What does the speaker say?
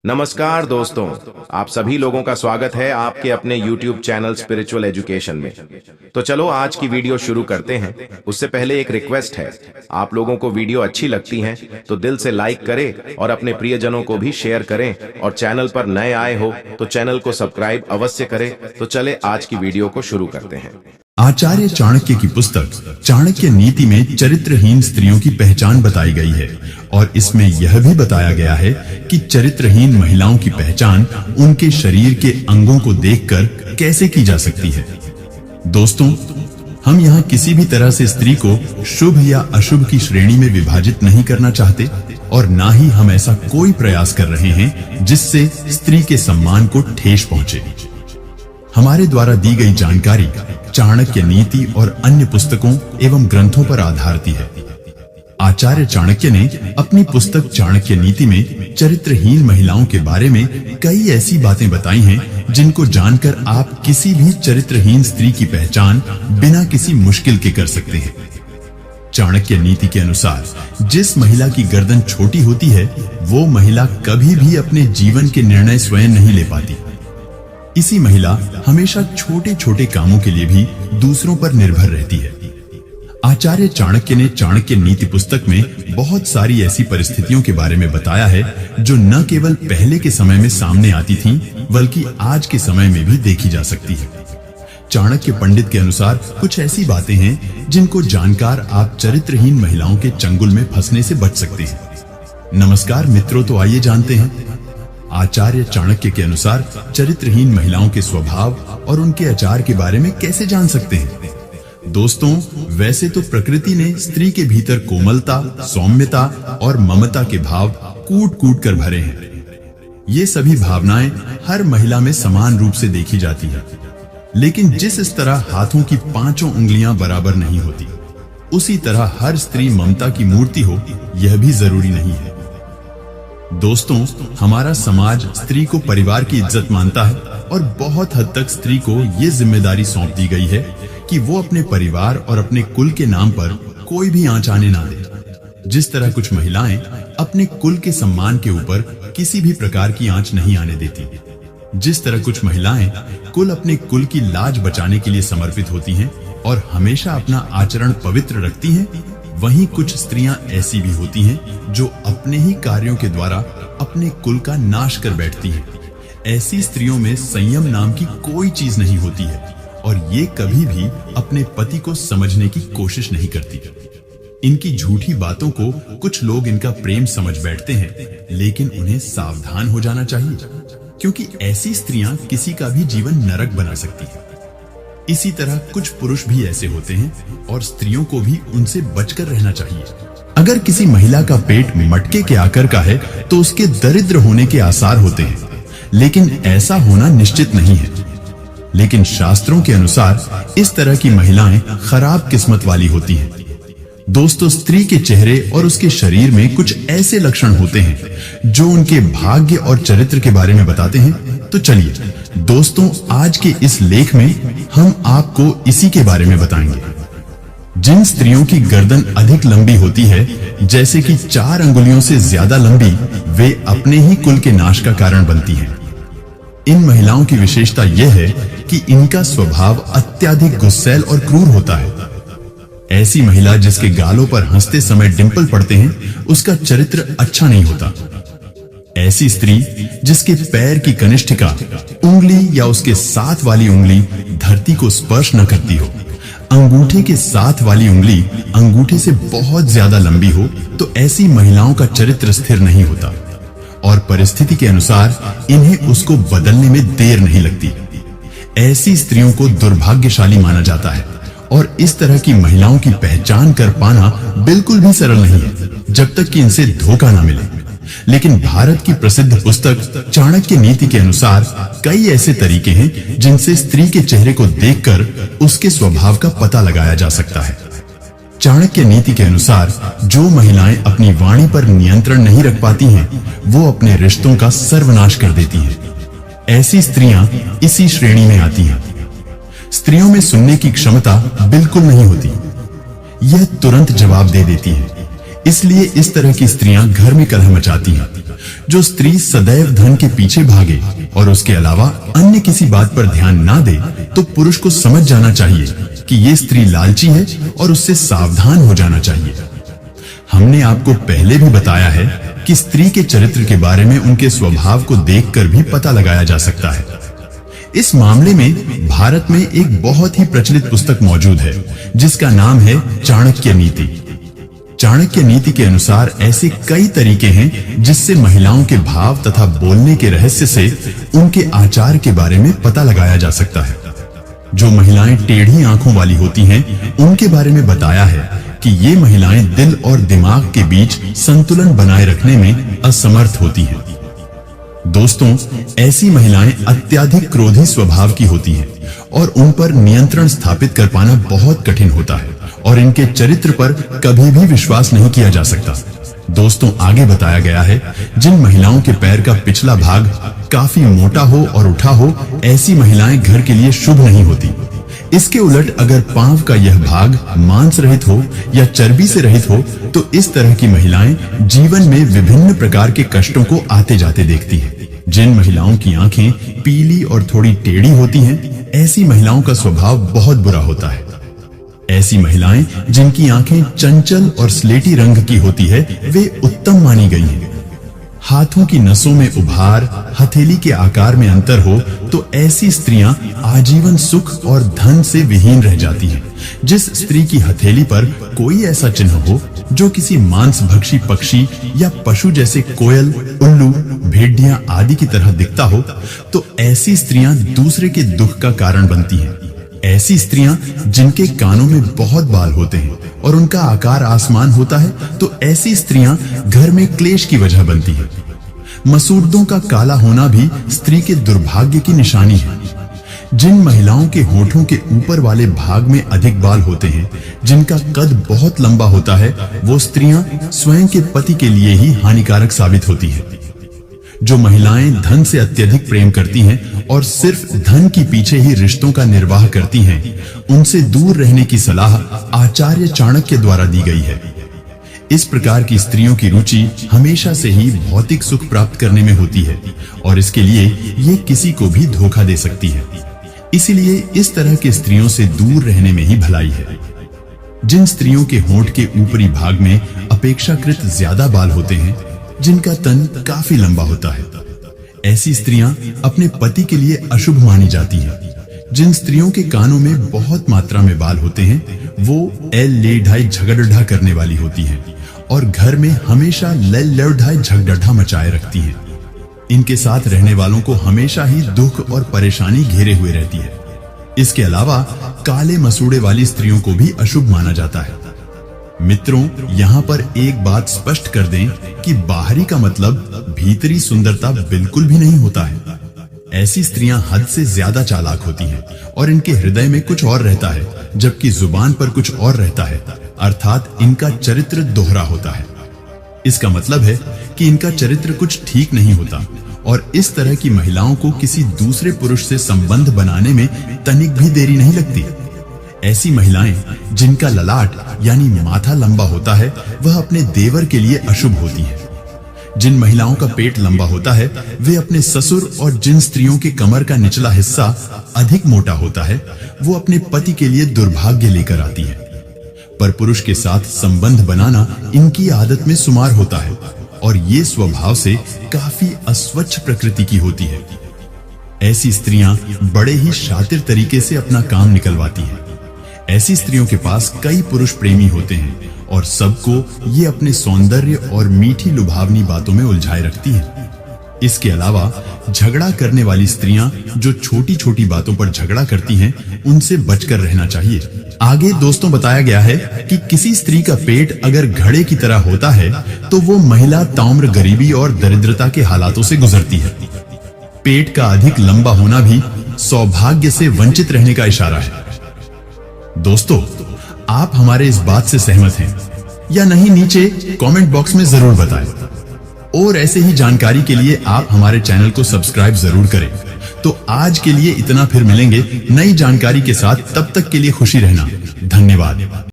नमस्कार दोस्तों, आप सभी लोगों का स्वागत है आपके अपने YouTube चैनल स्पिरिचुअल एजुकेशन में। तो चलो आज की वीडियो शुरू करते हैं। उससे पहले एक रिक्वेस्ट है, आप लोगों को वीडियो अच्छी लगती है तो दिल से लाइक करें और अपने प्रियजनों को भी शेयर करें, और चैनल पर नए आए हो तो चैनल को सब्सक्राइब अवश्य करें। तो चले आज की वीडियो को शुरू करते हैं। आचार्य चाणक्य की पुस्तक चाणक्य नीति में चरित्रहीन स्त्रियों की पहचान बताई गई है, और इसमें यह भी बताया गया है कि चरित्रहीन महिलाओं की पहचान उनके शरीर के अंगों को देखकर कैसे की जा सकती है। दोस्तों, हम यहाँ किसी भी तरह से स्त्री को शुभ या अशुभ की श्रेणी में विभाजित नहीं करना चाहते, और ना ही हम ऐसा कोई प्रयास कर रहे हैं जिससे स्त्री के सम्मान को ठेस पहुंचे। हमारे द्वारा दी गई जानकारी चाणक्य नीति और अन्य पुस्तकों एवं ग्रंथों पर आधारित है। आचार्य चाणक्य ने अपनी पुस्तक चाणक्य नीति में चरित्रहीन महिलाओं के बारे में कई ऐसी बातें बताई हैं जिनको जानकर आप किसी भी चरित्रहीन स्त्री की पहचान बिना किसी मुश्किल के कर सकते हैं। चाणक्य नीति के अनुसार जिस महिला की गर्दन छोटी होती है वो महिला कभी भी अपने जीवन के निर्णय स्वयं नहीं ले पाती। इसी महिला हमेशा छोटे छोटे कामों के लिए भी दूसरों पर निर्भर रहती है। आचार्य चाणक्य ने चाणक्य नीति पुस्तक में बहुत सारी ऐसी परिस्थितियों के बारे में बताया है जो न केवल पहले के समय में सामने आती थीं, बल्कि आज के समय में भी देखी जा सकती है। चाणक्य पंडित के अनुसार कुछ ऐसी बातें हैं जिनको जानकर आप चरित्रहीन महिलाओं के चंगुल में फंसने से बच सकते हैं। नमस्कार मित्रों, तो आइए जानते हैं। आचार्य चाणक्य के अनुसार चरित्रहीन महिलाओं के स्वभाव और उनके आचार के बारे में कैसे जान सकते हैं। दोस्तों, वैसे तो प्रकृति ने स्त्री के भीतर कोमलता, सौम्यता और ममता के भाव कूट कूट कर भरे हैं। ये सभी भावनाएं हर महिला में समान रूप से देखी जाती है, लेकिन जिस तरह हाथों की पांचों उंगलियां बराबर नहीं होती, उसी तरह हर स्त्री ममता की मूर्ति हो यह भी जरूरी नहीं है। दोस्तों, हमारा समाज स्त्री को परिवार की इज्जत मानता है, और बहुत हद तक स्त्री को ये जिम्मेदारी सौंप दी गई है कि वो अपने परिवार और अपने कुल के नाम पर कोई भी आंच आने ना दे। जिस तरह कुछ महिलाएं अपने कुल के सम्मान के ऊपर किसी भी प्रकार की आंच नहीं आने देती, जिस तरह कुछ महिलाएं अपने कुल की लाज बचाने के लिए समर्पित होती हैं और हमेशा अपना आचरण पवित्र रखती हैं, वहीं कुछ स्त्रियां ऐसी भी होती हैं जो अपने ही कार्यों के द्वारा अपने कुल का नाश कर बैठती हैं। ऐसी स्त्रियों में संयम नाम की कोई चीज नहीं होती है, और ये कभी भी अपने पति को समझने की कोशिश नहीं करती। इनकी झूठी बातों को कुछ लोग इनका प्रेम समझ बैठते हैं, लेकिन उन्हें सावधान हो जाना चाहिए, क्योंकि ऐसी स्त्रियां किसी का भी जीवन नरक बना सकती हैं। इसी तरह कुछ पुरुष भी ऐसे होते हैं, और स्त्रियों को भी उनसे बचकर रहना चाहिए। अगर किसी महिला का पेट मटके के आकार का है तो उसके दरिद्र होने के आसार होते हैं, लेकिन ऐसा होना निश्चित नहीं है। लेकिन शास्त्रों के अनुसार इस तरह की महिलाएं खराब किस्मत वाली होती हैं। दोस्तों, स्त्री के चेहरे और उसके शरीर में कुछ ऐसे लक्षण होते हैं जो उनके भाग्य और चरित्र के बारे में बताते हैं। तो चलिए दोस्तों, आज के इस लेख में हम आपको इसी के बारे में बताएंगे। जिन स्त्रियों की गर्दन अधिक लंबी होती है, जैसे कि 4 अंगुलियों से ज्यादा लंबी, वे अपने ही कुल के नाश का कारण बनती हैं। इन महिलाओं की विशेषता यह है कि इनका स्वभाव अत्यधिक गुस्सैल और क्रूर होता है। ऐसी महिला जिसके गालों पर हंसते समय डिंपल पड़ते हैं, उसका चरित्र अच्छा नहीं होता। ऐसी स्त्री जिसके पैर की कनिष्ठिका उंगली या उसके साथ वाली उंगली धरती को स्पर्श न करती हो, अंगूठे के साथ वाली उंगली अंगूठे से बहुत ज्यादा लंबी हो, तो ऐसी महिलाओं का चरित्र स्थिर नहीं होता, और परिस्थिति के अनुसार इन्हें उसको बदलने में देर नहीं लगती। ऐसी स्त्रियों को दुर्भाग्यशाली माना जाता है, और इस तरह की महिलाओं की पहचान कर पाना बिल्कुल भी सरल नहीं है, जब तक कि इनसे धोखा ना मिले। लेकिन भारत की प्रसिद्ध पुस्तक चाणक्य नीति के अनुसार कई ऐसे तरीके हैं जिनसे स्त्री के चेहरे को देखकर उसके स्वभाव का पता लगाया जा सकता है। चाणक्य नीति के अनुसार जो महिलाएं अपनी वाणी पर नियंत्रण नहीं रख पाती हैं, वो अपने रिश्तों का सर्वनाश कर देती हैं। ऐसी स्त्रियां इसी श्रेणी में आती हैं। स्त्रियों में सुनने की क्षमता बिल्कुल नहीं होती, यह तुरंत जवाब दे देती है। इसलिए इस तरह की स्त्रियां घर में कलह मचाती हैं, जो स्त्री सदैव धन के पीछे भागे और उसके अलावा अन्य किसी बात पर ध्यान ना दे, तो पुरुष को समझ जाना चाहिए कि ये स्त्री लालची है और उससे सावधान हो जाना चाहिए। हमने आपको पहले भी बताया है कि स्त्री के चरित्र के बारे में उनके स्वभाव को देखकर भी पता लगाया जा सकता है। इस मामले में भारत में एक बहुत ही प्रचलित पुस्तक मौजूद है जिसका नाम है चाणक्य नीति। चाणक्य नीति के अनुसार ऐसे कई तरीके हैं जिससे महिलाओं के भाव तथा बोलने के रहस्य से उनके आचार के बारे में पता लगाया जा सकता है। जो महिलाएं टेढ़ी आंखों वाली होती हैं, उनके बारे में बताया है कि ये महिलाएं दिल और दिमाग के बीच संतुलन बनाए रखने में असमर्थ होती हैं। दोस्तों, ऐसी महिलाएं अत्यधिक क्रोधी स्वभाव की होती हैं और उन पर नियंत्रण स्थापित कर पाना बहुत कठिन होता है और इनके चरित्र पर कभी भी विश्वास नहीं किया जा सकता। दोस्तों, आगे बताया गया है जिन महिलाओं के पैर का पिछला भाग काफी मोटा हो और उठा हो, ऐसी महिलाएं घर के लिए शुभ नहीं होती। इसके उलट अगर पांव का यह भाग मांस रहित हो या चर्बी से रहित हो, तो इस तरह की महिलाएं जीवन में विभिन्न प्रकार के कष्टों को आते जाते देखती हैं। जिन महिलाओं की आंखें पीली और थोड़ी टेढ़ी होती हैं, ऐसी महिलाओं का स्वभाव बहुत बुरा होता है। ऐसी महिलाएं जिनकी आंखें चंचल और स्लेटी रंग की होती है, वे उत्तम मानी गई हैं। हाथों की नसों में उभार, हथेली के आकार में अंतर हो, तो ऐसी स्त्रियां आजीवन सुख और धन से विहीन रह जाती हैं। जिस स्त्री की हथेली पर कोई ऐसा चिन्ह हो जो किसी मांसभक्षी पक्षी या पशु जैसे कोयल, उल्लू, भेड़िया आदि की तरह दिखता हो, तो ऐसी स्त्रियां दूसरे के दुख का कारण बनती हैं। ऐसी स्त्रियां जिनके कानों में बहुत बाल होते हैं और उनका आकार आसमान होता है, तो ऐसी स्त्रियां घर में क्लेश की वजह बनती हैं। मसूड़ों का काला होना भी स्त्री के दुर्भाग्य की निशानी है। जिन महिलाओं के होठों के ऊपर वाले भाग में अधिक बाल होते हैं, जिनका कद बहुत लंबा होता है, वो स्त्रियां स्वयं के पति के लिए ही हानिकारक साबित होती हैं। जो महिलाएं धन से अत्यधिक प्रेम करती हैं और सिर्फ धन के पीछे ही रिश्तों का निर्वाह करती हैं, उनसे दूर रहने की सलाह आचार्य चाणक्य द्वारा दी गई है। इस प्रकार की स्त्रियों की रुचि हमेशा से ही भौतिक सुख प्राप्त करने में होती है और इसके लिए ये किसी को भी धोखा दे सकती है। इसलिए इस तरह की स्त्रियों से दूर रहने में ही भलाई है। जिन स्त्रियों के होंठ के ऊपरी भाग में अपेक्षाकृत ज्यादा बाल होते हैं, जिनका तन काफी लंबा होता है, ऐसी स्त्रियां अपने पति के लिए अशुभ मानी जाती हैं। जिन स्त्रियों के कानों में बहुत मात्रा में बाल होते हैं, वो लेढ़ाई झगड़ढ़ा करने वाली होती हैं और घर में हमेशा लेढ़ाई झगड़ढ़ा मचाए रखती हैं। इनके साथ रहने वालों को हमेशा ही दुख और परेशानी घेरे हुए रहती है। इसके अलावा काले मसूड़े वाली स्त्रियों को भी अशुभ माना जाता है। मित्रों, यहाँ पर एक बात स्पष्ट कर दें कि बाहरी का मतलब भीतरी सुंदरता बिल्कुल भी नहीं होता है। ऐसी स्त्रियां हद से ज्यादा चालाक होती हैं और इनके हृदय में कुछ और रहता है, जबकि जुबान पर कुछ और रहता है, अर्थात इनका चरित्र दोहरा होता है। इसका मतलब है कि इनका चरित्र कुछ ठीक नहीं होता और इस तरह की महिलाओं को किसी दूसरे पुरुष से संबंध बनाने में तनिक भी देरी नहीं लगती। ऐसी महिलाएं जिनका ललाट यानी माथा लंबा होता है, वह अपने देवर के लिए अशुभ होती हैं। जिन महिलाओं का पेट लंबा होता है, वे अपने ससुर, और जिन स्त्रियों के कमर का निचला हिस्सा अधिक मोटा होता है, वो अपने पति के लिए दुर्भाग्य लेकर आती है। पर पुरुष के साथ संबंध बनाना इनकी आदत में शुमार होता है और ये स्वभाव से काफी अस्वच्छ प्रकृति की होती है। ऐसी स्त्रियां बड़े ही शातिर तरीके से अपना काम निकलवाती हैं। ऐसी स्त्रियों के पास कई पुरुष प्रेमी होते हैं और सबको ये अपने सौंदर्य और मीठी लुभावनी बातों में उलझाए रखती हैं। इसके अलावा झगड़ा करने वाली स्त्रियां जो छोटी छोटी बातों पर झगड़ा करती हैं, उनसे बचकर रहना चाहिए। आगे दोस्तों बताया गया है कि किसी स्त्री का पेट अगर घड़े की तरह होता है, तो वो महिला ताम्र गरीबी और दरिद्रता के हालातों से गुजरती है। पेट का अधिक लंबा होना भी सौभाग्य से वंचित रहने का इशारा है। दोस्तों, आप हमारे इस बात से सहमत हैं या नहीं, नीचे कमेंट बॉक्स में जरूर बताएं। और ऐसे ही जानकारी के लिए आप हमारे चैनल को सब्सक्राइब जरूर करें। तो आज के लिए इतना, फिर मिलेंगे नई जानकारी के साथ। तब तक के लिए खुशी रहना। धन्यवाद।